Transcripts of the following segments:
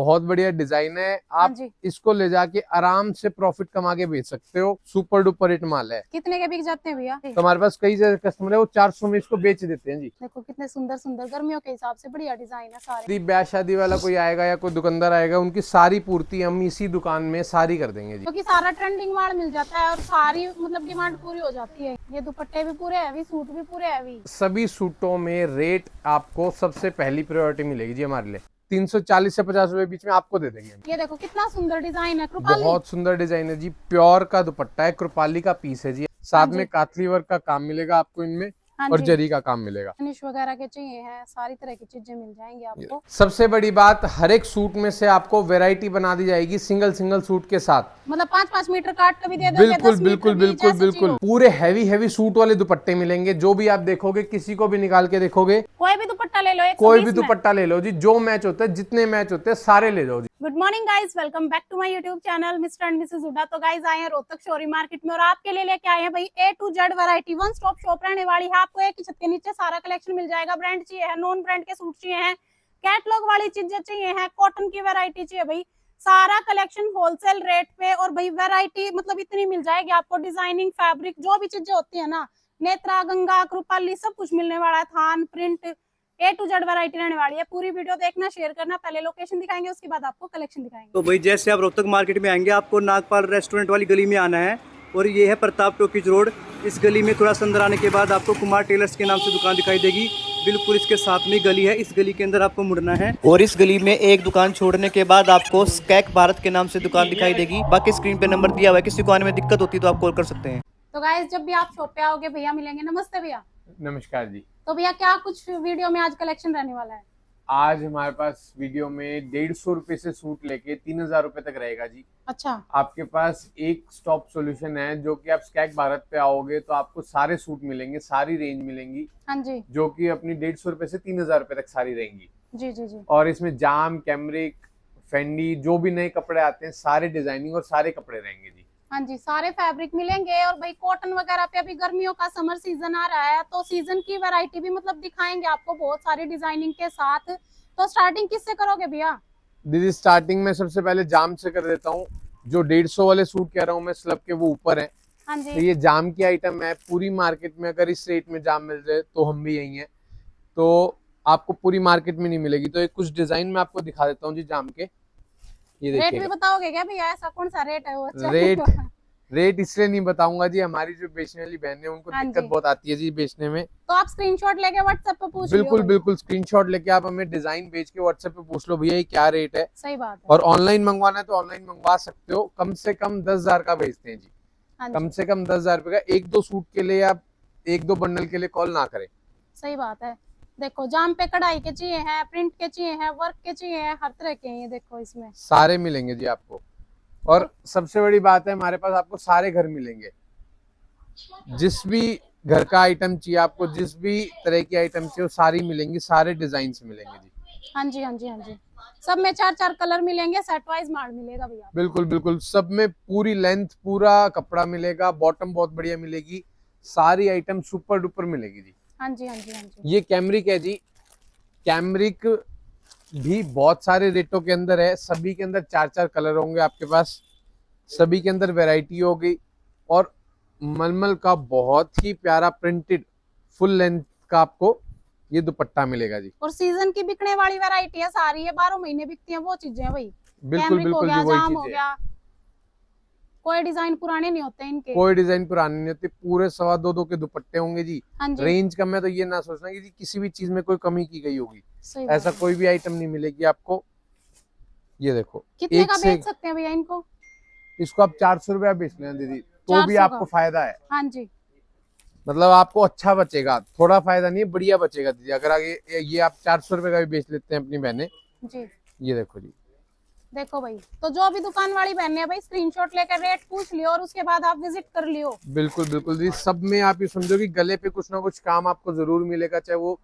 बहुत बढ़िया डिजाइन है। आप इसको ले जाके आराम से प्रॉफिट कमा के बेच सकते हो। सुपर डुपर हिट माल है। कितने के बिक जाते हैं भैया? तो हमारे पास कई जगह कस्टमर है वो 400 में इसको बेच देते हैं जी। देखो कितने सुंदर सुंदर गर्मियों के हिसाब से बढ़िया डिजाइन है सारे। ब्याह शादी वाला कोई आएगा या कोई दुकानदार आएगा, उनकी सारी पूर्ति हम इसी दुकान में सारी कर देंगे जी। क्योंकि सारा ट्रेंडिंग माल मिल जाता है और सारी मतलब डिमांड पूरी हो जाती है। ये दुपट्टे भी पूरे हैवी, सूट भी पूरे हैवी। सभी सूटों में रेट आपको सबसे पहली प्रायोरिटी मिलेगी जी। हमारे लिए 340 से 50 रुपए बीच में आपको दे देंगे। ये देखो कितना सुंदर डिजाइन है, कृपाली। बहुत सुंदर डिजाइन है जी। प्योर का दुपट्टा है, कृपाली का पीस है जी। साथ में काथली वर्क का काम मिलेगा आपको इनमें, और जरी का काम मिलेगा। फिनिश वगैरह के चाहिए हैं, सारी तरह की चीजें मिल जाएंगी आपको। सबसे बड़ी बात, हर एक सूट में से आपको वैरायटी बना दी जाएगी सिंगल सिंगल सूट के साथ। मतलब 5-5 मीटर काट के भी दे दोगे। बिल्कुल बिल्कुल बिल्कुल बिल्कुल। पूरे हैवी हैवी सूट वाले दुपट्टे मिलेंगे। जो भी आप देखोगे, किसी को भी निकाल के देखोगे, कोई भी दुपट्टा ले लो, कोई भी दुपट्टा ले लो जी। जो मैच होता है, जितने मैच होते हैं सारे ले जाओ जी। Good morning guys, welcome back to my YouTube channel mister and missus Hooda. तो गाइज आए हैं रोहतक शोरी मार्केट में और आपके लिए लेके आए हैं भाई A to Z variety. One stop shop रहने वाली है। आपको एक ही छत के नीचे सारा कलेक्शन मिल जाएगा। ब्रांड चाहिए है, नॉन ब्रांड के सूट चाहिए हैं, कैटलॉग वाली चीजें चाहिए हैं, कॉटन की वैरायटी चाहिए भाई, सारा कलेक्शन होलसेल रेट पे। और भाई वैरायटी मतलब इतनी मिल जाएगी आपको। डिजाइनिंग, फैब्रिक, जो भी चीजें होती है ना, नेत्रा, गंगा, कृपाली, सब कुछ मिलने वाला है। थान, print, A to Z variety रहने वाली है। पूरी वीडियो देखना, शेयर करना। पहले लोकेशन दिखाएंगे, उसके बाद आपको कलेक्शन दिखाएंगे। तो भाई जैसे आप रोहतक मार्केट में आएंगे, आपको नागपाल रेस्टोरेंट वाली गली में आना है और ये है प्रताप टॉकीज रोड। इस गली में थोड़ा सा अंदर आने के बाद आपको कुमार टेलर्स के नाम से दुकान दिखाई देगी। बिल्कुल इसके साथ में गली है, इस गली के अंदर आपको मुड़ना है और इस गली में एक दुकान छोड़ने के बाद आपको स्कैक भारत के नाम से दुकान दिखाई देगी। बाकी स्क्रीन पे नंबर दिया हुआ है, किसी को आने में दिक्कत होती है तो आप कॉल कर सकते हैं। तो गाइस जब भी आप शॉप पे आओगे भैया मिलेंगे। नमस्ते भैया। नमस्कार जी। तो भैया क्या कुछ वीडियो में आज कलेक्शन रहने वाला है? आज हमारे पास वीडियो में 150 रुपए से सूट लेके 3000 रुपए तक रहेगा जी। अच्छा। आपके पास एक स्टॉप सॉल्यूशन है, जो कि आप स्कैक भारत पे आओगे तो आपको सारे सूट मिलेंगे, सारी रेंज मिलेंगी। हाँ जी। जो कि अपनी 150 रुपए से 3000 रुपए तक सारी रहेंगी जी जी जी। और इसमें जाम, कैमरिक, फेंडी, जो भी नए कपड़े आते हैं सारे डिजाइनिंग और सारे कपड़े रहेंगे जी। हाँ जी, सारे फैब्रिक मिलेंगे। और भाई कॉटन वगैरह पे अभी गर्मियों का समर सीजन आ रहा है, तो सीजन की वैरायटी भी मतलब दिखाएंगे आपको बहुत सारी डिजाइनिंग के साथ। तो स्टार्टिंग किससे करोगे भैया? दीदी स्टार्टिंग में सबसे पहले जाम से कर देता हूँ। जो 150 वाले सूट कह रहा हूँ मैं स्लब के, वो ऊपर है। हाँ जी। तो ये जाम की आइटम है। पूरी मार्केट में अगर इस रेट में जाम मिल जाए तो हम भी यही हैं, तो आपको पूरी मार्केट में नहीं मिलेगी। तो एक कुछ डिजाइन में आपको दिखा देता हूँ जी जाम के। ये देखिए। रेट भी बताओगे क्या भैया? ऐसा कौन सा रेट है वो? अच्छा। रेट इसलिए नहीं बताऊंगा जी, हमारी जो बेचने वाली बहन है उनको दिक्कत बहुत आती है जी बेचने में। तो आप स्क्रीनशॉट लेके व्हाट्सएप पे पूछ लो। बिल्कुल बिल्कुल, स्क्रीनशॉट लेके आप हमें डिजाइन भेज के व्हाट्सएप पे पूछ लो भैया ये क्या रेट है। सही बात है। और ऑनलाइन मंगवाना है तो ऑनलाइन मंगवा सकते हो। कम से कम 10,000 का भेजते हैं जी। कम से कम 10,000 रुपए का। 1-2 सूट के लिए आप 1-2 बंडल के लिए कॉल ना करें। सही बात है। देखो जाम पे कढ़ाई के चाहिए हैं, प्रिंट के चाहिए हैं, वर्क के चाहिए हैं, हर तरह के हैं। ये देखो इसमें सारे मिलेंगे जी आपको। और सबसे बड़ी बात है, हमारे पास आपको सारे घर मिलेंगे। जिस भी घर का आइटम चाहिए आपको, जिस भी तरह की आइटम चाहिए, वो सारी मिलेंगी, सारे डिजाइन मिलेंगे जी। हाँ जी हाँ जी हाँ जी। सब में 4-4 कलर मिलेंगे, सेट वाइज माल मिलेगा भैया। बिल्कुल बिल्कुल, सब में पूरी लेंथ, पूरा कपड़ा मिलेगा। बॉटम बहुत बढ़िया मिलेगी। सारी आइटम सुपर डुपर मिलेगी जी। हाँ जी हाँ जी हाँ जी। ये कैमरिक है जी। कैमरिक भी बहुत सारे रेटों के अंदर है। सभी के अंदर 4-4 कलर होंगे आपके पास। सभी के अंदर वैरायटी होगी। और मलमल का बहुत ही प्यारा प्रिंटेड फुल लेंथ का आपको ये दुपट्टा मिलेगा जी। और सीजन की बिकने वाली वैरायटी है सारी। ये 12 महीने बिकती है वो चीजें हैं भाई। बिल्कुल बिल्कुल जी, वही चीजें हैं। कोई डिजाइन पुराने नहीं होते इनके। कोई डिजाइन पुराने नहीं होते। पूरे 2.25-2 के दुपट्टे होंगे जी। हाँ जी। रेंज कम है तो ये ना सोचना कि किसी भी चीज में कोई कमी की गई होगी। ऐसा कोई भी आइटम नहीं मिलेगी आपको। ये देखो कितने का बेच सकते हैं भैया इनको? इसको आप 400 रुपया बेच लें दीदी, तो भी आपको फायदा है। हाँ जी। मतलब आपको अच्छा बचेगा, थोड़ा फायदा नहीं है, बढ़िया बचेगा दीदी। अगर आगे ये आप 400 रुपए का भी बेच लेते हैं अपनी बहने जी। ये देखो जी। देखो भाई, तो जो भी दुकान वाली बहन है भाई, स्क्रीनशॉट लेकर रेट पूछ लियो और उसके बाद आप विजिट कर लियो। बिल्कुल बिल्कुल जी। सब में आप ये समझो कि गले पे कुछ ना कुछ काम आपको जरूर मिलेगा, चाहे वो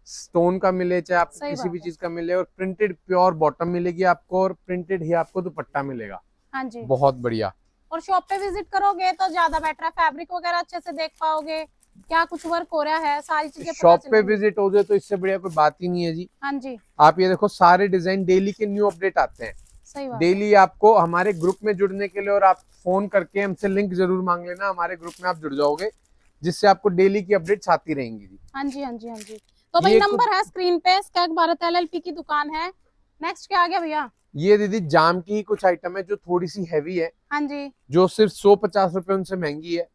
स्टोन का मिले, चाहे आपको किसी भी चीज का मिले। और प्रिंटेड प्योर बॉटम मिलेगी आपको, और प्रिंटेड ही आपको दुपट्टा मिलेगा। हाँ जी। बहुत बढ़िया। और शॉप पे विजिट करोगे तो ज्यादा बेटर है। फैब्रिक वगैरह अच्छे से देख पाओगे, क्या कुछ वर्क हो रहा है, सारी चीजें पता शॉप पे चलेंगी। विजिट हो जाए तो इससे बढ़िया कोई बात ही नहीं है जी। हाँ जी, आप ये देखो सारे डिजाइन डेली के न्यू अपडेट आते हैं। सही बात है। डेली आपको हमारे ग्रुप में जुड़ने के लिए, और आप फोन करके हमसे लिंक जरूर मांग लेना, हमारे ग्रुप में आप जुड़ जाओगे, जिससे आपको डेली की अपडेट्स आती रहेंगी जी। हाँ जी, हाँ जी, हाँ जी। तो भाई ये नंबर है स्क्रीन पे, स्कैक भारत LLP की दुकान है। नेक्स्ट क्या आ गया भैया? ये दीदी जाम की ही कुछ आइटम है जो थोड़ी सी हैवी है, हाँ जी, जो सिर्फ 150 रुपए उनसे महंगी है,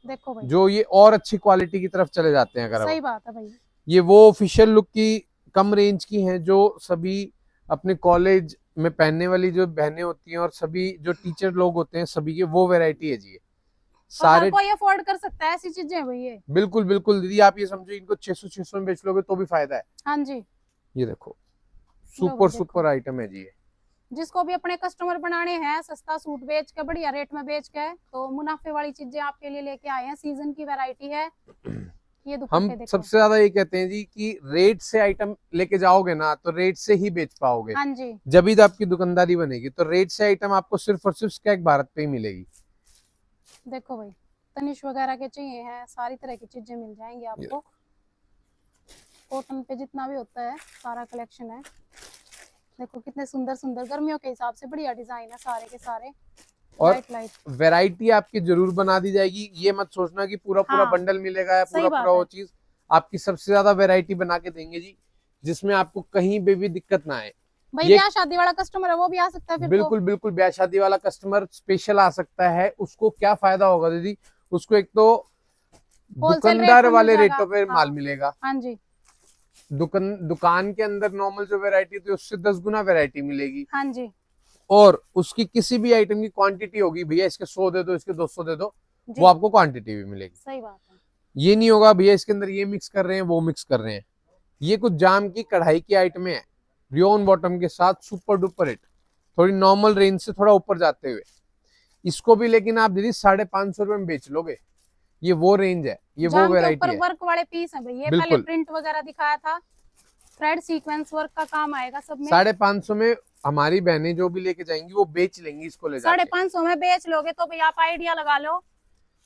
देखो भाई, जो ये और अच्छी क्वालिटी की तरफ चले जाते हैं। अगर सही हम, बात है भाई। ये वो ऑफिशियल लुक की कम रेंज की हैं, जो सभी अपने कॉलेज में पहनने वाली जो बहनें होती हैं और सभी जो टीचर लोग होते हैं, सभी की वो वैरायटी है जी। ये और हर सारे कोई अफोर्ड कर सकता है ऐसी चीजें हैं भाई ये। बिल्कुल बिल्कुल दीदी, आप ये समझो इनको 600 में बेच लोगे तो भी फायदा है। हाँ जी, ये देखो लो सुपर भाई देखो। सुपर आइटम है जी ये। जिसको भी अपने कस्टमर बनाने हैं, सस्ता सूट बेच के बढ़िया रेट में बेच के, तो मुनाफे वाली चीजें आपके लिए लेके आए हैं। सीजन की वैरायटी है ये। दुपट्टे हम देखो। सबसे ज्यादा ये कहते हैं जी कि रेट से आइटम लेके जाओगे ना तो रेट से ही बेच पाओगे, हाँ जी, जब भी तो आपकी दुकानदारी बनेगी। तो रेट से आइटम आपको सिर्फ और सिर्फ स्कैक भारत पे ही मिलेगी। देखो भाई, तनिष वगैरह के चाहिए हैं, सारी तरह की चीजें मिल जाएंगी आपको। कॉटन पे जितना भी होता है सारा कलेक्शन है। देखो कितने सुंदर सुंदर, गर्मियों के हिसाब से बढ़िया डिजाइन है सारे के सारे। और लाइट लाइट, वैरायटी आपकी जरूर बना दी जाएगी। ये मत सोचना कि पूरा पूरा हाँ, बंडल मिलेगा या सही पूरा बात पूरा वो है। चीज। आपकी सबसे ज्यादा वैरायटी बना के देंगे जी, जिसमें आपको कहीं पे भी दिक्कत ना आए। भाई ये ब्याह शादी वाला कस्टमर है वो भी आ सकता है फिर बिल्कुल बिल्कुल ब्याह शादी वाला कस्टमर स्पेशल आ सकता है। उसको क्या फायदा होगा दीदी, उसको एक तो होलसेल रेट दुकानदार पे मिल वाले जाएगा। रेटों पे हाँ, माल मिलेगा। हाँ जी, दुकान के अंदर नॉर्मल जो वैरायटी थी उससे 10 गुना वैरायटी मिलेगी। हाँ जी, और उसकी किसी भी आइटम की क्वांटिटी होगी, भैया इसके 100 दे दो, इसके 200 दे दो, जी, वो आपको क्वांटिटी भी मिलेगी। सही बात है। ये नहीं होगा भैया इसके अंदर ये मिक्स कर रहे हैं वो मिक्स कर रहे हैं। ये कुछ जाम की कढ़ाई की आइटमें हैं, रियोन बॉटम के साथ, सुपर डुपर हिट, थोड़ी नॉर्मल रेंज से थोड़ा ऊपर जाते हुए। इसको भी लेकिन आप दीदी 550 रुपए में बेच लोगे। ये वो रेंज है, ये वो जाम के वैरायटी ऊपर है। वर्क वाले पीस हैं भाई ये। पहले बिल्कुल प्रिंट वगैरह दिखाया था, थ्रेड सीक्वेंस वर्क का काम आएगा सब में। 550 में हमारी बहनें जो भी लेके जाएंगी वो बेच लेंगी इसको ले जाके। 550 में बेच लोगे तो भाई आप आइडिया लगा लो।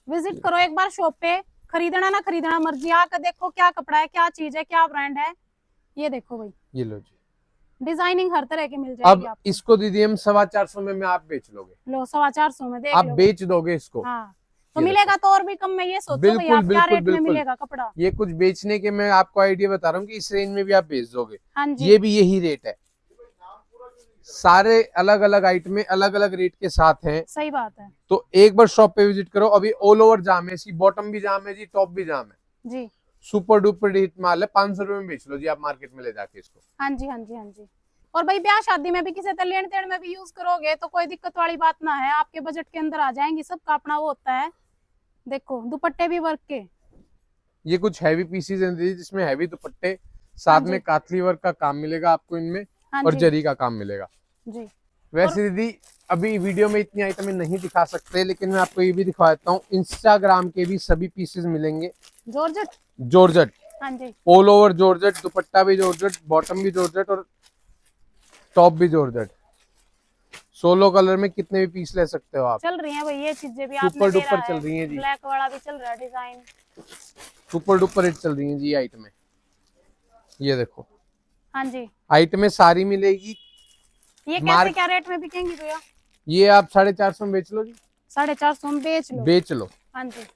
विजिट करो एक बार शॉप पे, खरीदना ना खरीदना मर्जी, आकर देखो क्या कपड़ा है, क्या चीज है, क्या ब्रांड है। ये देखो भाई, ये लो जी। डिजाइनिंग हर तरह की मिल जाएगी अब आपको। इसको दीदी हम 450 में आप बेच लोगे। लो 450 में देख आप लो। बेच दोगे इसको। हाँ, तो ये मिलेगा तो और भी कम में। ये सोचो भाई बिल्कुल आप क्या बिल्कुल रेट में बिल्कुल। मिलेगा कपड़ा। ये कुछ बेचने के मैं आपको आइडिया बता रहा हूँ कि इस रेंज में भी आप बेच दोगे। हाँ जी, ये भी यही रेट है। सारे अलग अलग आइटमें अलग अलग रेट के साथ हैं। सही बात है तो एक बार शॉप पे विजिट करो। अभी ऑल ओवर जाम है, इसकी बॉटम भी जाम है जी, टॉप भी जाम है। जी। सुपर डुपर हिट माल है, 500 रुपए में बेच लो जी आप मार्केट में ले जाके इसको। हाँ जी, हाँ जी, हाँ जी। और भाई ब्याह शादी में भी किसी तरह लेन देन में भी यूज करोगे तो कोई दिक्कत वाली बात ना है, आपके बजट के अंदर आ जाएंगी। सबका अपना वो होता है। देखो दुपट्टे भी वर्क के। ये कुछ हैवी पीसीज हैं दीदी, जिसमें हैवी दुपट्टे, हाँ साथ जी। में काथली वर्क का काम मिलेगा आपको इनमें, हाँ और जी, जरी का काम मिलेगा। जी। वैसे दीदी अभी वीडियो में इतनी आइटमें नहीं दिखा सकते, लेकिन मैं आपको ये भी दिखा देता हूँ, इंस्टाग्राम के भी सभी पीसेस मिलेंगे। जॉर्जेट। जॉर्जेट, हाँ जी, ऑल ओवर जॉर्जेट, दुपट्टा भी जॉर्जेट, बॉटम भी जॉर्जेट और टॉप भी जॉर्जेट। 16 कलर में कितने भी पीस ले सकते हो आप। चल रही हैं भाई ये चीजें भी। सुपर आपने डुपर चल रही हैं जी। ब्लैक वाला भी चल रहा है डिजाइन। सुपर डुपर हिट चल रही है जी आइटमें। ये देखो हाँ जी, आइटमें सारी मिलेगी। ये कैसे मार्क- क्या रेट में बिकेंगी भैया? ये आप 450 में बेच लो जी। 450 में बेच लो। बेच लो। हाँ जी,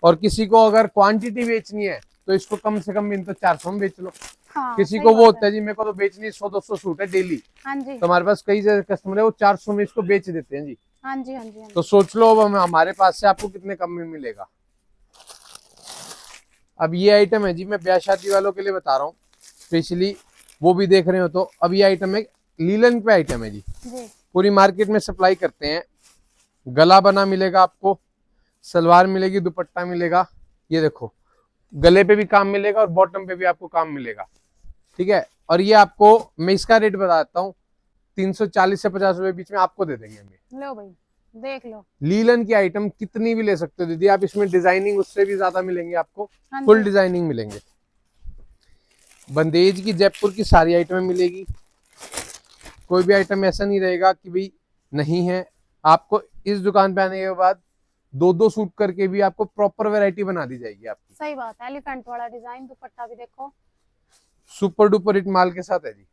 और किसी को अगर क्वांटिटी बेचनी है तो इसको कम से कम तो 400 में बेच लो। हाँ, किसी सही को वो बात होता है जी मेरे को तो बेचनी 100-200 सूट है डेली, हाँ जी, तो हमारे पास कई जगह कस्टमर है वो 400 में इसको बेच देते हैं जी। हाँ जी, हाँ जी, हाँ जी। तो सोच लो अब हमारे पास से आपको कितने कम में मिलेगा। अब ये आइटम है जी, मैं ब्याह शादी वालों के लिए बता रहा हूँ स्पेशली, वो भी देख रहे हो तो। अब ये आइटम है लीलन पे आइटम है जी, जी, पूरी मार्केट में सप्लाई करते हैं। गला बना मिलेगा आपको, सलवार मिलेगी, दुपट्टा मिलेगा। ये देखो गले पे भी काम मिलेगा और बॉटम पे भी आपको काम मिलेगा, ठीक है। और ये आपको मैं इसका रेट बता देता हूँ, 340 से 50 रुपए बीच में आपको दे देंगे हम। लो भाई देख लो। लीलन की आइटम कितनी भी ले सकते हो दीदी आप, इसमें डिजाइनिंग उससे भी ज्यादा मिलेंगे आपको, हाँ फुल जी, डिजाइनिंग मिलेंगे। बंदेज की, जयपुर की सारी आइटमें मिलेगी। कोई भी आइटम ऐसा नहीं रहेगा कि भाई नहीं है। आपको इस दुकान पे आने के बाद दो सूट करके भी आपको प्रॉपर वैरायटी बना दी जाएगी आपकी। सही बात है, एलिफेंट वाला डिजाइन, दुपट्टा भी देखो सुपर डुपर हिट माल के साथ है जी।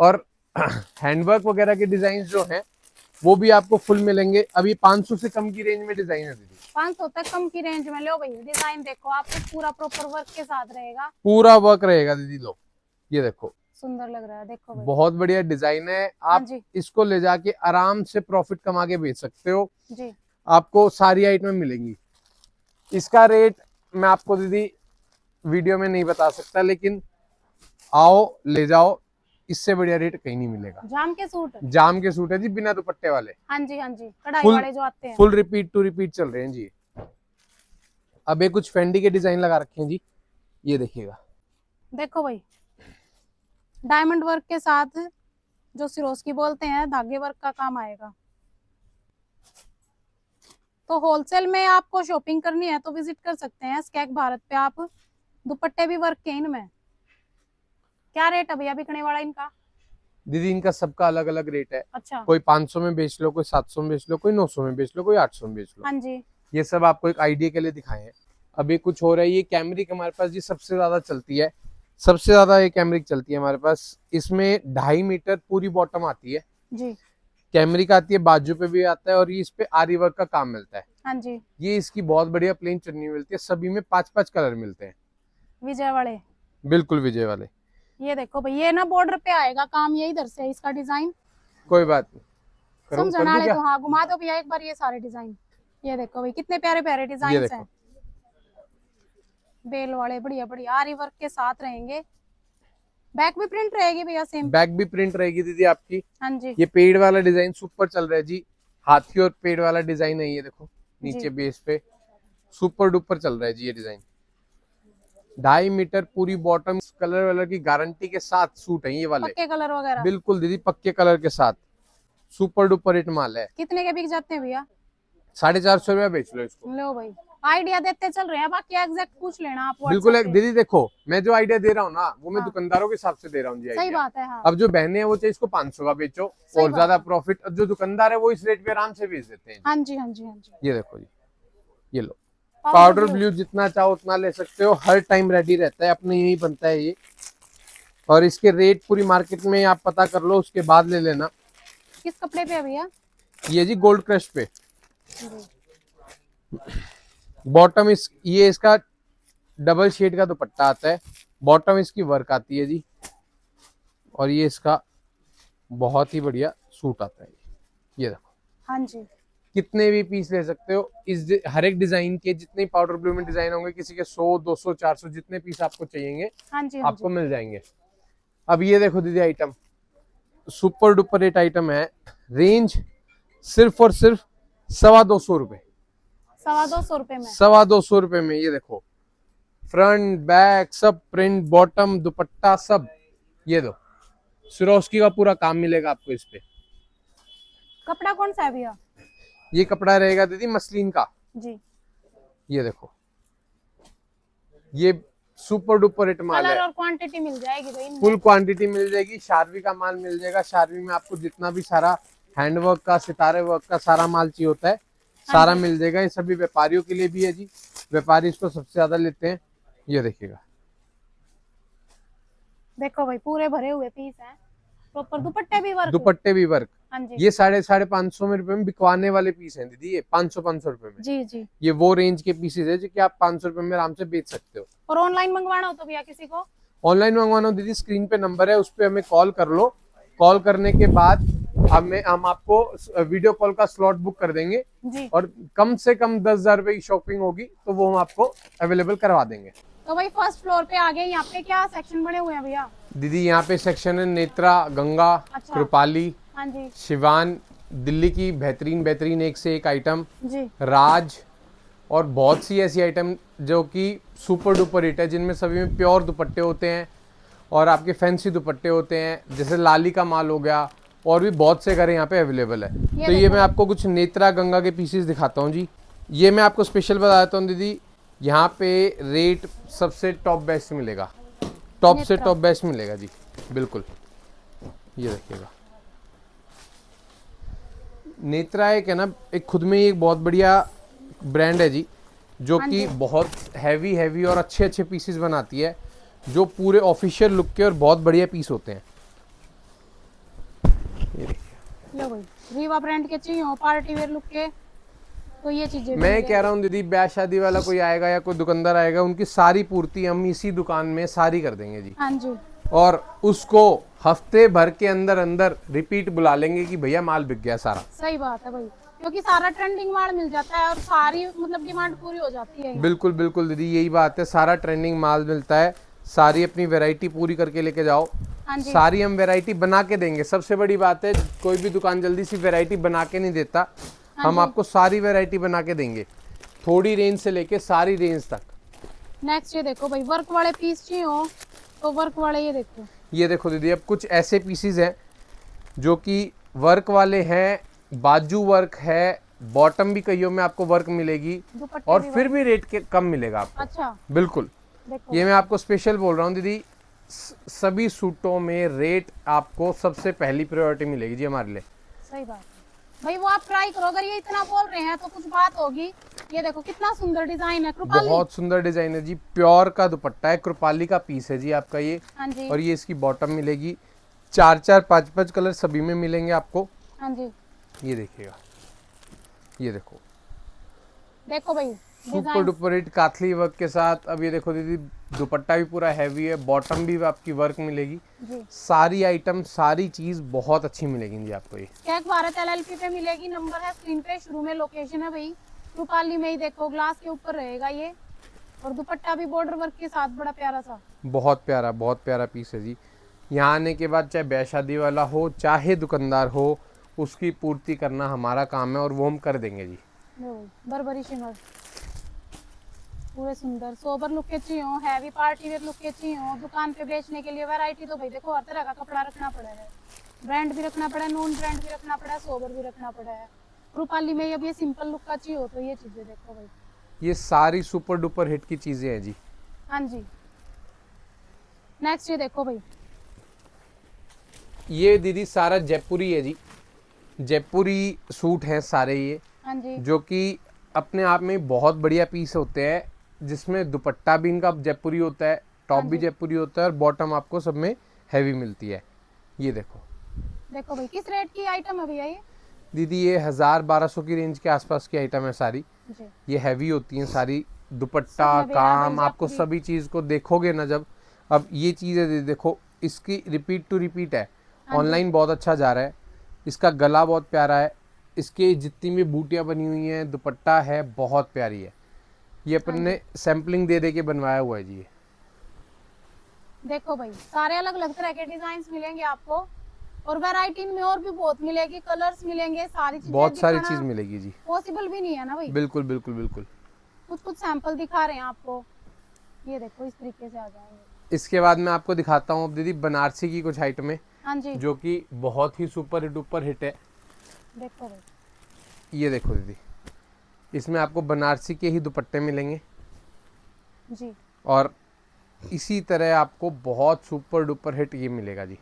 और हैंडवर्क वगैरह के डिजाइन जो हैं वो भी आपको फुल मिलेंगे। अभी 500 से कम की रेंज में डिजाइन है दीदी। 500 तक कम की रेंज में लो भाई, डिजाइन देखो आपको पूरा प्रॉपर वर्क के साथ रहेगा, पूरा वर्क रहेगा दीदी। लो ये देखो, सुंदर लग रहा है, देखो भाई। बहुत बढ़िया डिजाइन है। हाँ आप जी इसको ले जाके आराम से प्रॉफिट कमा के बेच सकते हो। जी। आपको सारी आइटमें मिलेंगी। इसका रेट मैं आपको दीदी वीडियो में नहीं बता सकता, लेकिन आओ ले जाओ, इससे बढ़िया रेट कहीं नहीं मिलेगा। जाम के सूट, जाम के सूट है जी, बिना दुपट्टे वाले। हाँ जी हाँ जी, कढ़ाई फुल वाले जो आते हैं। फुल रिपीट टू रिपीट चल रहे हैं जी। अब ये कुछ फेंडी के डिजाइन लगा रखे हैं जी, ये देखिएगा। देखो भाई, डायमंड वर्क के साथ जो सिरोस्की बोलते हैं, धागे वर्क का काम आएगा। तो होलसेल में आपको शॉपिंग करनी है तो विजिट कर सकते हैं स्कैक भारत पे आप। दुपट्टे भी वर्क के इनमें। क्या रेट है भैया बिकने वाला इनका? दीदी इनका सबका अलग अलग रेट है। अच्छा, कोई 500 में बेच लो, कोई 700 में बेच लो, कोई 900 में बेच लो, कोई 800 में बेच लो। हाँ जी। ये सब आपको एक आइडिया के लिए दिखाए हैं। अभी कुछ हो रहा है, ये कैमरिक हमारे पास जी सबसे ज्यादा चलती है। सबसे ज्यादा ये कैमरिक चलती है हमारे पास। इसमें 2.5 मीटर पूरी बॉटम आती है जी। कैमरिक आती है, बाजू पे भी आता है, और ये इस पे आरी वर्क का काम मिलता है। हाँ जी, ये इसकी बहुत बढ़िया प्लेन चुन्नी मिलती है। सभी में 5-5 कलर मिलते हैं। विजय वाले, बिल्कुल विजय वाले। ये देखो भाई, ये ना बॉर्डर पे आएगा काम, ये इधर से है इसका डिजाइन। कोई बात नहीं, करूँ कर समझना दूं ले क्या? तो हाँ, घुमा दो भैया एक बार ये सारे डिजाइन। ये देखो भाई, कितने प्यारे प्यारे ये डिजाइन देखो। हैं। बेल वाले बढ़िया बढ़िया आरी वर्क के साथ रहेंगे। बैक भी प्रिंट रहेगी भैया सेम। बैक भी प्रिंट रहेगी दीदी आपकी। हाँ जी ये पेड़ वाला डिजाइन सुपर चल रहा है जी। हाथी और पेड़ वाला डिजाइन है ये देखो, नीचे जी। बेस पे सुपर डुपर चल रहा है जी ये डिजाइन। 2.5 मीटर पूरी बॉटम, कलर वालर की गारंटी के साथ सूट है ये वाले। पक्के कलर वगैरह बिल्कुल दीदी, पक्के कलर के साथ। सुपर डुपर हिट माल है। कितने के बिक जाते हैं भैया? 450 रुपया बेच लो इसको। लो भाई, आइडिया देते चल रहे हैं, बाकी एग्जैक्ट पूछ लेना आप बिल्कुल WhatsApp पे। दीदी देखो, मैं जो आइडिया दे रहा हूँ ना वो मैं हाँ। दुकानदारों के हिसाब से दे रहा हूँ जी सही आइडिया। बात है हाँ। अब जो बहने हैं वो चाहे इसको 500 का बेचो सही और बात ज्यादा है। प्रॉफिट, और जो दुकानदार है वो इस रेट पे आराम से बेच देते हैं। हाँ जी हाँ जी हाँ जी। ये देखो जी, ये लो। पाउडर ब्लू जितना चाहो उतना ले सकते हो, हर टाइम रेडी रहता है, अपने यही बनता है ये। और इसके रेट पूरी मार्केट में आप पता कर लो, उसके बाद ले लेना। किस कपड़े पे है भैया? ये जी गोल्ड क्रश पे। जी। बॉटम ये इसका डबल शेड का दुपट्टा आता है। बॉटम इसकी वर्क आती है जी, और ये इसका बहुत ही बढ़िया सूट आता है। ये देखो, हाँ जी, कितने भी पीस ले सकते हो। हर एक डिजाइन के जितने पाउडर ब्लू में डिजाइन होंगे, किसी के 100, 200, 400 जितने पीस आपको चाहिए हाँ जी हाँ आपको जी। मिल जाएंगे। अब ये देखो दीदी, item super duper rate item है। रेंज सिर्फ और सिर्फ 225 रुपए। 225 रुपए में। 225 रुपए में। ये देखो, फ्रंट बैक सब प्रिंट, बॉटम दुपट्टा सब। ये दो, सिरोस्की का पूरा काम मिलेगा आपको इस पे। कपड़ा कौन सा है भैया? ये कपड़ा रहेगा दीदी मसलिन का। जी। ये देखो, ये सुपर डुपर हिट माल कलर है। और क्वांटिटी मिल जाएगी भाई इनमें। फुल क्वांटिटी मिल जाएगी। शारवी का माल मिल जाएगा। शारवी में आपको जितना भी सारा हैंडवर्क का, सितारे वर्क का सारा माल चाहिए होता है, सारा मिल जाएगा। ये सभी व्यापारियों के लिए भी है जी, व्यापारी इसको सबसे ज्यादा लेते हैं। ये देखिएगा, देखो भाई, पूरे भरे हुए पीस हैं, प्रॉपर दुपट्टे भी वर्क। दुपट्टे भी वर्क। हाँ जी ये 550 रुपए में बिकवाने वाले पीस हैं दीदी, ये 500 रुपए में। जी जी। ये वो रेंज के पीसेज है जो कि आप 500 रुपए में आराम से बेच सकते हो। और ऑनलाइन मंगवाना हो तो भैया किसी को? ऑनलाइन मंगवाना हो दीदी, स्क्रीन पे नंबर है, उस पे हमें कॉल कर लो। कॉल करने के बाद हम आपको वीडियो कॉल का स्लॉट बुक कर देंगे, जी। और कम से कम 10,000 रुपए की शॉपिंग होगी तो वो हम आपको अवेलेबल करवा देंगे। तो भाई फर्स्ट फ्लोर पे आ गए, यहाँ पे क्या सेक्शन बने हुए हैं भैया? दीदी यहाँ पे सेक्शन है नेत्रा, गंगा, अच्छा। कृपाली, हाँ जी शिवान, दिल्ली की बेहतरीन एक से एक आइटम, जी। राज, और बहुत सी ऐसी आइटम जो कि सुपर डुपर हिट है, जिनमें सभी में प्योर दुपट्टे होते हैं और आपके फैंसी दुपट्टे होते हैं। जैसे लाली का माल हो गया, और भी बहुत से घर यहाँ पे अवेलेबल है। तो ये मैं आपको कुछ नेत्रा, गंगा के पीसेस दिखाता हूँ जी। ये मैं आपको स्पेशल बता देता हूँ दीदी, यहाँ पे रेट सबसे टॉप बेस्ट मिलेगा, टॉप से टॉप बेस्ट मिलेगा जी, बिल्कुल। ये देखिएगा, नेत्रा एक है ना, एक खुद में ही एक बहुत बढ़िया ब्रांड है जी, जो हाँ कि जी। बहुत हैवी हैवी और अच्छे अच्छे पीसेस बनाती है, जो पूरे ऑफिशियल लुक के और बहुत बढ़िया पीस होते हैं। ये देखिए, लो भाई, रीवा ब्रांड के चाहिए हो पार्टी वेयर लुक के, तो ये चीजें भी मैं मिलेंगी। कह रहा हूँ दीदी, ब्याह शादी वाला कोई आएगा या कोई दुकानदार आएगा, उनकी सारी पूर्ति हम इसी दुकान में सारी कर देंगे जी। हाँ जी, और उसको हफ्ते भर के अंदर अंदर रिपीट बुला लेंगे कि भैया माल बिक गया सारा। सही बात है भाई, क्योंकि सारा ट्रेंडिंग माल मिल जाता है और सारी मतलब डिमांड पूरी हो जाती है यहाँ। बिल्कुल बिल्कुल दीदी, यही बात है, सारा ट्रेंडिंग माल मिलता है, सारी अपनी वैरायटी पूरी करके लेके जाओ। हाँ जी, सारी हम वैरायटी बना के देंगे, सबसे बड़ी बात है, कोई भी दुकान जल्दी सी वैरायटी बना के नहीं देता, हाँ हम जी। आपको सारी वैरायटी बना के देंगे, थोड़ी रेंज से लेके सारी रेंज तक। नेक्स्ट ये देखो भाई, वर्क वाले पीस चाहिए हो तो वर्क वाले ये देखो। ये देखो दीदी, अब कुछ ऐसे पीसीज हैं जो कि वर्क वाले हैं, बाजू वर्क है, बॉटम भी कईयों में आपको वर्क मिलेगी, दुपट्टे और भी फिर भी रेट के कम मिलेगा आपको। अच्छा, बिल्कुल, देखो ये मैं आपको स्पेशल बोल रहा हूँ दीदी, सभी सूटों में रेट आपको सबसे पहली प्रायोरिटी मिलेगी जी हमारे लिए। सही बात है भाई, वो आप ट्राई करो, अगर ये इतना बोल रहे हैं तो कुछ बात होगी। ये देखो कितना सुंदर डिजाइन है, कृपाली। बहुत सुंदर डिजाइन है जी, प्योर का दुपट्टा है, कृपाली का पीस है जी आपका ये। हाँ जी, और ये इसकी बॉटम मिलेगी, 4 5 5 कलर सभी में मिलेंगे आपको। हाँ जी, ये देखिएगा, ये देखो देखो भाई सुपर डिजाइन। डुपर हिट काथली वर्क के साथ। अब ये देखो दीदी, दुपट्टा भी पूरा हैवी है, बॉटम भी आपकी वर्क मिलेगी, जी, सारी आइटम सारी चीज बहुत अच्छी मिलेगी जी आपको। ये कैक भारत LLP पे मिलेगी, नंबर है स्क्रीन पे, शुरू में लोकेशन है भाई, रूपाली में ही देखो, ग्लास के ऊपर रहेगा ये, और दुपट्टा भी बॉर्डर वर्क के साथ बड़ा प्यारा सा। बहुत प्यारा पीस है जी। यहाँ आने के बाद चाहे ब्याह शादी वाला हो चाहे दुकानदार हो, उसकी पूर्ति करना हमारा काम है और वो हम कर देंगे जी। लो भाई, बर्बरी शिमर, पूरे सुंदर सोबर लुक के चाहिए हो, हैवी पार्टी वेयर लुक के चाहिए हो, दुकान पे बेचने के लिए वैरायटी तो भाई देखो हर तरह का कपड़ा रखना पड़ा है, ब्रांड भी रखना पड़ा है, नॉन ब्रांड भी रखना पड़ा है, सोबर भी रखना पड़ा है। रूपाली में अब ये सिंपल लुक का चाहिए हो तो ये चीजें देखो भाई। ये सारी सुपर डुपर हिट की चीजें हैं जी। हाँ जी, नेक्स्ट ये देखो भाई, ये दीदी सारा जयपुरी है जी, जयपुरी सूट हैं सारे ये, हाँ जी, जो कि अपने आप में बहुत बढ़िया पीस होते हैं, जिसमें दुपट्टा भी इनका जयपुरी होता है, टॉप भी जयपुरी होता है, और बॉटम आपको सब में हैवी मिलती है। ये देखो देखो भाई किस रेट की आइटम है भैया ये? दीदी, ये 1000-1200 की रेंज के आसपास की आइटम है सारी। जी, ये हैवी होती हैं सारी, दुपट्टा सब में काम भैया आपको जयपुरी। सभी चीज़ को देखोगे ना जब, अब ये चीज़ है दीदी, देखो इसकी रिपीट टू रिपीट है, हाँ जी। ऑनलाइन बहुत अच्छा जा रहा है, इसका गला बहुत प्यारा है, इसके जितनी भी बूटियाँ बनी हुई हैं, दुपट्टा है बहुत प्यारी है, ये अपन ने सैम्पलिंग दे दे के बनवाया हुआ है जी। ये देखो भाई सारे अलग अलग तरह के डिजाइन मिलेंगे आपको, और वैरायटी में और भी बहुत मिलेगी, कलर्स मिलेंगे, सारी चीजें बहुत सारी दिखाना चीज़ मिलेगी जी। पॉसिबल भी नहीं है ना भाई, बिल्कुल बिल्कुल बिल्कुल। कुछ कुछ सैंपल दिखा रहे हैं आपको। ये देखो इस तरीके से आ जाएंगे। इसके बाद मैं आपको दिखाता हूँ अब दीदी बनारसी की कुछ आइटमें, हाँ जी, जो कि बहुत ही सुपर डुपर हिट है। देखो भाई, ये देखो दीदी, इसमें आपको बनारसी के ही दुपट्टे मिलेंगे, जी, और इसी तरह आपको बहुत सुपर डुपर हिट ये मिलेगा जी।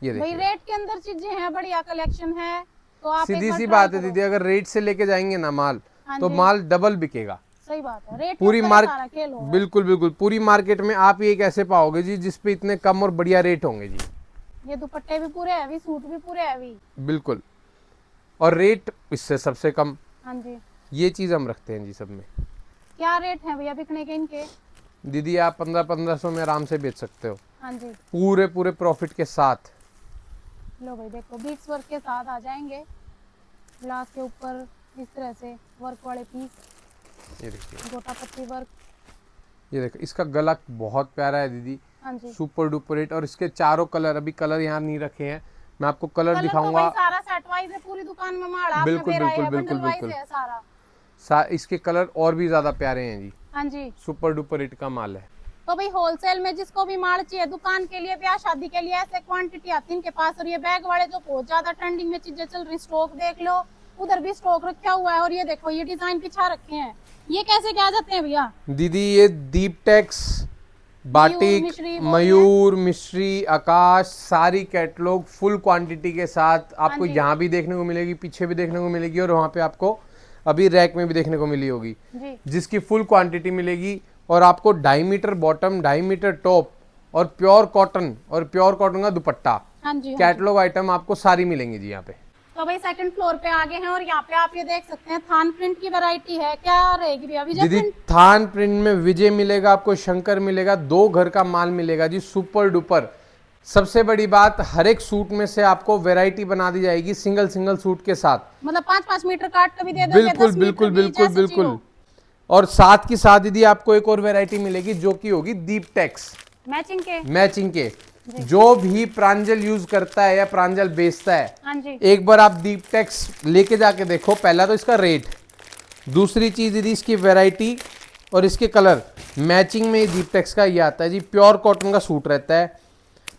ये भाई देखिए, रेट के अंदर चीजें हैं, बढ़िया कलेक्शन है, तो आप एक सीधी बार सी try बात है करो। दीदी, अगर रेट से लेके जाएंगे ना माल, हाँ तो जी। माल डबल बिकेगा। सही बात है, रेट पूरी के ऊपर मार्क सारा खेल होगा। बिल्कुल बिल्कुल, पूरी मार्केट में आप ये कैसे पाओगे जी जिसपे इतने कम और बढ़िया रेट होंगे जी। ये दुपट्टे भी पूरे हैवी, सूट भी पूरे हैवी। बिल्कुल, और रेट इससे सबसे कम, हाँ जी, ये चीज़ हम रखते हैं जी सब में। क्या रेट है भैया बिकने के इनके? दीदी आप 1500 में आराम से बेच सकते हो, हाँ जी, पूरे पूरे प्रॉफिट के साथ। लो भाई देखो बीट्स वर्क के साथ आ जाएंगे, ग्लास के ऊपर इस तरह से वर्क वाले पीस, ये देखिए, गोटा पत्ती वर्क। ये देखो इसका गला बहुत प्यारा है दीदी, हाँ जी, सुपर डुपर हिट, और इसके चारों कलर, अभी कलर यहाँ नहीं रखे हैं, मैं आपको कलर कलर तो दिखाऊंगा। भाई सारा सेट वाइज है, पूरी दुकान में माल आपने बिल्कुल, बेरा बिल्कुल, है, बिल्कुल, बंडल वाइज बिल्कुल। है सारा। इसके कलर और भी ज्यादा प्यारे हैं जी, हाँ जी, सुपर डुपर हिट का माल है। तो भाई होलसेल में जिसको भी माल चाहिए, दुकान के लिए, ब्याह शादी के लिए, ऐसे क्वांटिटी आती है इनके पास। और ये बैग वाले जो बहुत ज्यादा ट्रेंडिंग में चीजें चल रही, स्टॉक देख लो, उधर भी स्टॉक रखा हुआ है। और ये देखो ये डिजाइन पिछा रखे हैं, ये कैसे क्या जाते हैं भैया? दीदी ये दीप टेक्स, बाटिक, मिश्री वो मयूर, मिश्री, आकाश, सारी कैटलॉग फुल क्वांटिटी के साथ आपको हाँ जी। यहाँ भी देखने को मिलेगी, पीछे भी देखने को मिलेगी, और वहाँ पे आपको अभी रैक में भी देखने को मिली होगी, जी जिसकी फुल क्वांटिटी मिलेगी। और आपको 2.5 मीटर बॉटम, 2.5 मीटर टॉप और प्योर कॉटन का दुपट्टा, हाँ जी। कैटलॉग आइटम आपको सारी मिलेंगी जी यहाँ पे। तो भाई सेकंड फ्लोर पे आगे हैं और यहाँ पे आप ये देख सकते हैं थान प्रिंट की वैरायटी है। क्या रहेगी भैया? विजय दीदी प्रिंट। थान प्रिंट में विजय मिलेगा आपको, शंकर मिलेगा, 2 घर का माल मिलेगा जी, सुपर डुपर। सबसे बड़ी बात, हर एक सूट में से आपको वैरायटी बना दी जाएगी सिंगल सूट के साथ। मतलब 5-5 मीटर काट के भी दे दोगे, 10 मीटर बिल्कुल भी, बिल्कुल जैसे बिल्कुल। चाहिए। और साथ की साथ दीदी आपको एक और वैरायटी मिलेगी जो कि होगी दीप टेक्स मैचिंग के। जो भी प्रांजल यूज करता है या प्रांजल बेचता है, हाँ जी। एक बार आप दीप टेक्स लेके जाके देखो। पहला तो इसका रेट, दूसरी चीज दीदी इसकी वैरायटी और इसके कलर मैचिंग में। दीप टेक्स का ये आता है जी, प्योर कॉटन का सूट रहता है।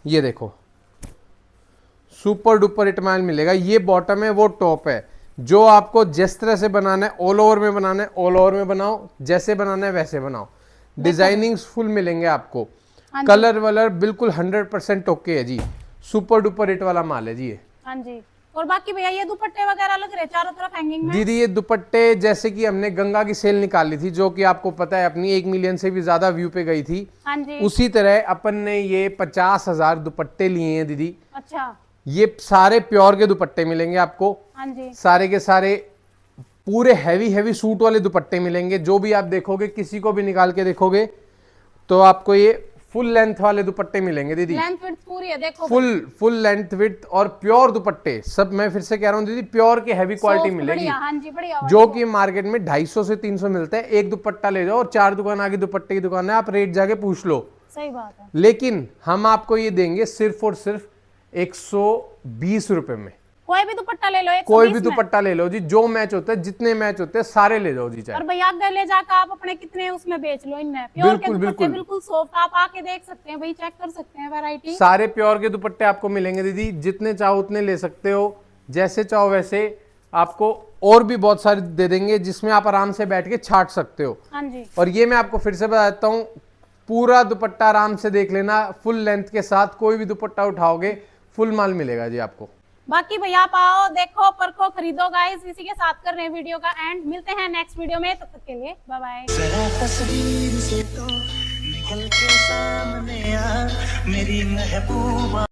ये देखो सुपर डुपर इटमाइल मिलेगा। ये बॉटम है, वो टॉप है। जो आपको जिस तरह से बनाना है, ऑल ओवर में बनाना है ऑल ओवर में बनाओ, जैसे बनाना है वैसे बनाओ। डिजाइनिंग्स फुल मिलेंगे आपको, कलर वलर बिल्कुल 100% ओके है जी। सुपर डुपर हिट वाला माल है जी ये। हाँ जी। और बाकी भैया ये दुपट्टे वगैरह लग रहे चारों तरफ हैंगिंग में। दीदी ये दुपट्टे जैसे कि हमने गंगा की सेल निकाली थी, जो कि आपको पता है अपनी 1 मिलियन से भी ज्यादा व्यू पे गई थी, हाँ जी। उसी तरह अपन ने ये 50,000 दुपट्टे लिए हैं दीदी। अच्छा। ये सारे प्योर के दुपट्टे मिलेंगे आपको, हाँ जी। सारे के सारे पूरे हैवी सूट वाले दुपट्टे मिलेंगे। जो भी आप देखोगे, किसी को भी निकाल के देखोगे तो आपको ये फुल लेंथ वाले दुपट्टे मिलेंगे दीदी। लेंथ विड्थ पूरी है, देखो फुल लेंथ विड्थ और प्योर दुपट्टे सब। मैं फिर से कह रहा हूँ दीदी, प्योर की हैवी क्वालिटी मिलेगी, हाँ जी, बढ़िया। जो कि मार्केट में 250 से 300 मिलता है। एक दुपट्टा ले जाओ और 4 दुकान आगे दुपट्टे की दुकान है, आप रेट जाके पूछ लो। सही बात है। लेकिन हम आपको ये देंगे सिर्फ और सिर्फ 120 रुपए में। कोई भी दुपट्टा ले लो, 120 कोई भी में। दुपट्टा ले लो जी, जो मैच होता है, जितने मैच होते हैं सारे ले जाओ जी। चाहे और भैया अगर ले जाकर आप अपने कितने उसमें बेच लो, इनमें प्योर के दुपट्टे बिल्कुल सॉफ्ट, आप आके देख सकते हैं भाई, चेक कर सकते हैं वैरायटी। सारे प्योर के दुपट्टे आपको मिलेंगे दीदी, जितने चाहो उतने ले सकते हो, जैसे चाहो वैसे। आपको और भी बहुत सारे दे देंगे जिसमें आप आराम से बैठ के छाट सकते हो। हाँ जी। और ये मैं आपको फिर से बता देता हूँ, पूरा दुपट्टा आराम से देख लेना, फुल लेंथ के साथ। कोई भी दुपट्टा उठाओगे फुल माल मिलेगा जी आपको। बाकी भैया आप आओ, देखो, परखो, खरीदो गाइस। इसी के साथ कर रहे हैं वीडियो का एंड। मिलते हैं नेक्स्ट वीडियो में, तब तक के लिए बाय बाय। जरा तस्वीर से तो निकल के सामने आ मेरी महबूबा।